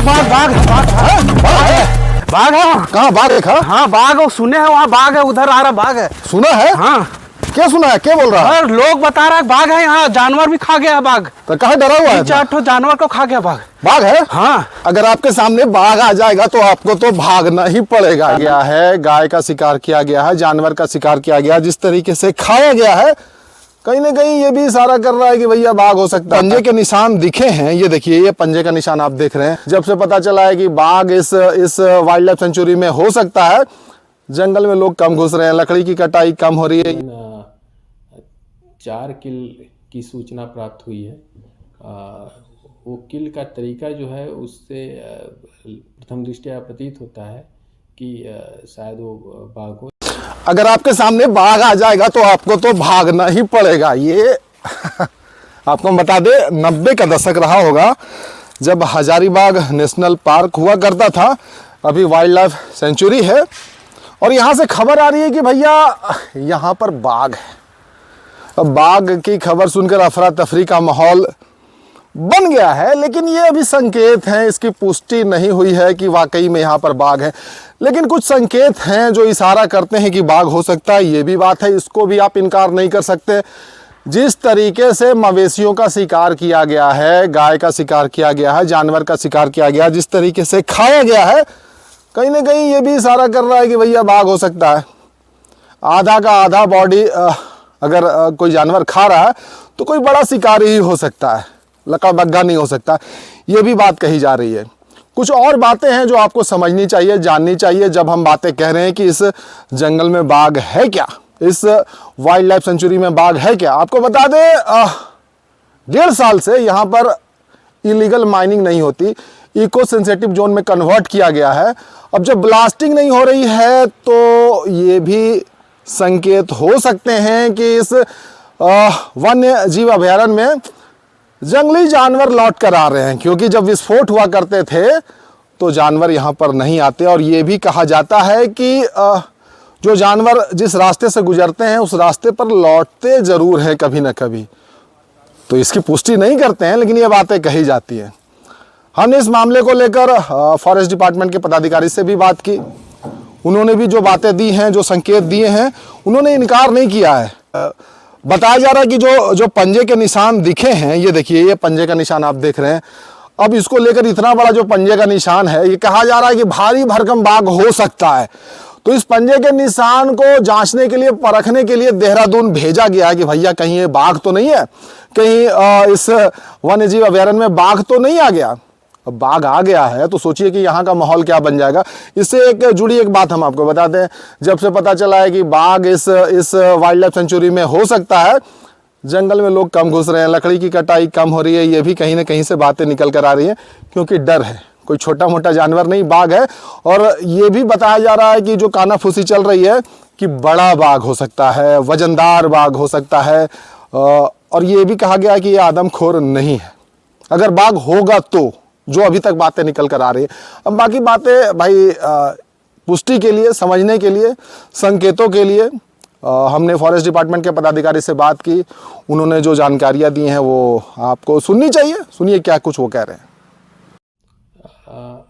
बाघ है। कहाँ बाघ देखा? हाँ बाघ है, सुने हैं वहाँ बाघ है, उधर आ रहा बाघ है। सुना है? हाँ। क्या सुना है? क्या बोल रहा है? लोग बता रहा है बाघ है यहाँ, जानवर भी खा गया है बाघ। तो कहाँ डरा हुआ है? 4 जानवर को खा गया बाघ। बाघ है? हाँ। अगर आपके सामने बाघ आ जाएगा तो आपको तो भागना ही पड़ेगा। गया है, गाय का शिकार किया गया है, जानवर का शिकार किया गया, जिस तरीके से खाया गया है, कहीं ना कहीं ये भी इशारा कर रहा है कि भैया बाघ हो सकता है। पंजे के निशान दिखे हैं, ये देखिए, ये पंजे का निशान आप देख रहे हैं। जब से पता चला है कि बाघ इस वाइल्ड लाइफ सेंचुरी में हो सकता है, जंगल में लोग कम घुस रहे हैं, लकड़ी की कटाई कम हो रही है। 4 किल की सूचना प्राप्त हुई है। वो किल का तरीका जो है उससे प्रथम दृष्टया प्रतीत होता है कि शायद वो बाघ हो। अगर आपके सामने बाघ आ जाएगा तो आपको तो भागना ही पड़ेगा। ये आपको हम बता दें, 90 का दशक रहा होगा जब हजारीबाग नेशनल पार्क हुआ करता था। अभी वाइल्ड लाइफ सेंचुरी है और यहाँ से खबर आ रही है कि भैया यहाँ पर बाघ है। अब बाघ की खबर सुनकर अफरा तफरी का माहौल बन गया है, लेकिन ये अभी संकेत हैं, इसकी पुष्टि नहीं हुई है कि वाकई में यहाँ पर बाघ है। लेकिन कुछ संकेत हैं जो इशारा करते हैं कि बाघ हो सकता है। ये भी बात है, इसको भी आप इनकार नहीं कर सकते। जिस तरीके से मवेशियों का शिकार किया गया है, गाय का शिकार किया गया है, जानवर का शिकार किया गया, जिस तरीके से खाया गया है, कहीं ना कहीं ये भी इशारा कर रहा है कि भैया बाघ हो सकता है। आधा का आधा बॉडी अगर कोई जानवर खा रहा है तो कोई बड़ा शिकारी ही हो सकता है, लका बग्गा नहीं हो सकता। ये भी बात कही जा रही है। कुछ और बातें हैं जो आपको समझनी चाहिए, जाननी चाहिए जब हम बातें कह रहे हैं कि इस जंगल में बाघ है क्या, इस वाइल्ड लाइफ सेंचुरी में बाघ है क्या। आपको बता दें, 1.5 साल से यहाँ पर इलीगल माइनिंग नहीं होती, इको सेंसिटिव जोन में कन्वर्ट किया गया है। अब जब ब्लास्टिंग नहीं हो रही है तो ये भी संकेत हो सकते हैं कि इस वन्य जीव अभयारण्य में जंगली जानवर लौट कर आ रहे हैं, क्योंकि जब विस्फोट हुआ करते थे तो जानवर यहाँ पर नहीं आते। और ये भी कहा जाता है कि जो जानवर जिस रास्ते से गुजरते हैं उस रास्ते पर लौटते जरूर हैं कभी ना कभी। तो इसकी पुष्टि नहीं करते हैं, लेकिन ये बातें कही जाती हैं। हमने इस मामले को लेकर फॉरेस्ट डिपार्टमेंट के पदाधिकारी से भी बात की। उन्होंने भी जो बातें दी हैं, जो संकेत दिए हैं, उन्होंने इनकार नहीं किया है। बताया जा रहा है कि जो पंजे के निशान दिखे हैं, ये देखिए, ये पंजे का निशान आप देख रहे हैं। अब इसको लेकर इतना बड़ा जो पंजे का निशान है, ये कहा जा रहा है कि भारी भरकम बाघ हो सकता है। तो इस पंजे के निशान को जांचने के लिए, परखने के लिए देहरादून भेजा गया है कि भैया कहीं ये बाघ तो नहीं है, कहीं इस वन्य जीव अभयारण्य में बाघ तो नहीं आ गया। अब बाघ आ गया है तो सोचिए कि यहाँ का माहौल क्या बन जाएगा। इससे एक जुड़ी एक बात हम आपको बता दें, जब से पता चला है कि बाघ इस वाइल्ड लाइफ सेंचुरी में हो सकता है, जंगल में लोग कम घुस रहे हैं, लकड़ी की कटाई कम हो रही है। ये भी कहीं ना कहीं से बातें निकल कर आ रही हैं, क्योंकि डर है। कोई छोटा मोटा जानवर नहीं, बाघ है। और ये भी बताया जा रहा है कि जो कानाफूसी चल रही है कि बड़ा बाघ हो सकता है, वजनदार बाघ हो सकता है। और ये भी कहा गया कि ये आदमखोर नहीं है। अगर बाघ होगा तो, जो अभी तक बातें निकल कर आ रही है। अब बाकी बातें भाई पुष्टि के लिए, समझने के लिए, संकेतों के लिए हमने फॉरेस्ट डिपार्टमेंट के पदाधिकारी से बात की। उन्होंने जो जानकारियां दी हैं वो आपको सुननी चाहिए। सुनिए क्या कुछ वो कह रहे हैं।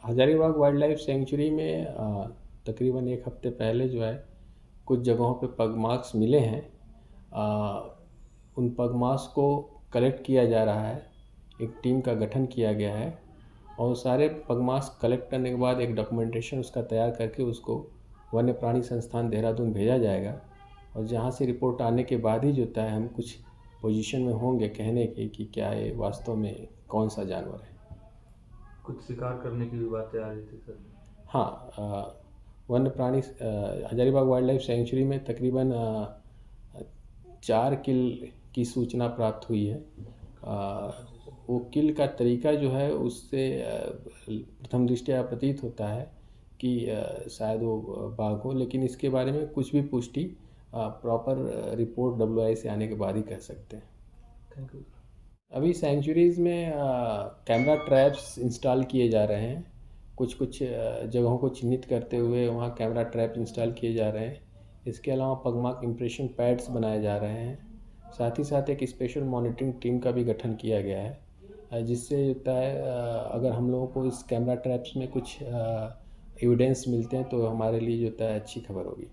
हजारीबाग वाइल्ड लाइफ सेंचुरी में तकरीबन 1 हफ्ते पहले जो है कुछ जगहों पे पग मार्क्स मिले हैं। उन पग मार्क्स को कलेक्ट किया जा रहा है, एक टीम का गठन किया गया है और सारे पग मार्क्स कलेक्ट करने के बाद एक डॉक्यूमेंटेशन उसका तैयार करके उसको वन्य प्राणी संस्थान देहरादून भेजा जाएगा। और जहाँ से रिपोर्ट आने के बाद ही जो है हम कुछ पोजीशन में होंगे कहने के कि क्या ये वास्तव में कौन सा जानवर है। कुछ शिकार करने की भी बातें आ रही थी सर। हाँ, वन्य प्राणी हजारीबाग वाइल्ड लाइफ सेंचुरी में तकरीबन 4 किल की सूचना प्राप्त हुई है। वो किल का तरीका जो है उससे प्रथम दृष्टया प्रतीत होता है कि शायद वो बाघ हो, लेकिन इसके बारे में कुछ भी पुष्टि प्रॉपर रिपोर्ट WI से आने के बाद ही कह सकते हैं। Thank you. अभी सेंचुरीज़ में कैमरा ट्रैप्स इंस्टॉल किए जा रहे हैं। कुछ जगहों को चिन्हित करते हुए वहाँ कैमरा ट्रैप इंस्टॉल किए जा रहे हैं। इसके अलावा पगमार्क इम्प्रेशन पैड्स बनाए जा रहे हैं। साथ ही साथ एक स्पेशल मॉनिटरिंग टीम का भी गठन किया गया है। जिससे होता है अगर हम लोगों को इस कैमरा ट्रैप्स में कुछ एविडेंस मिलते हैं तो हमारे लिए जो होता है अच्छी खबर होगी।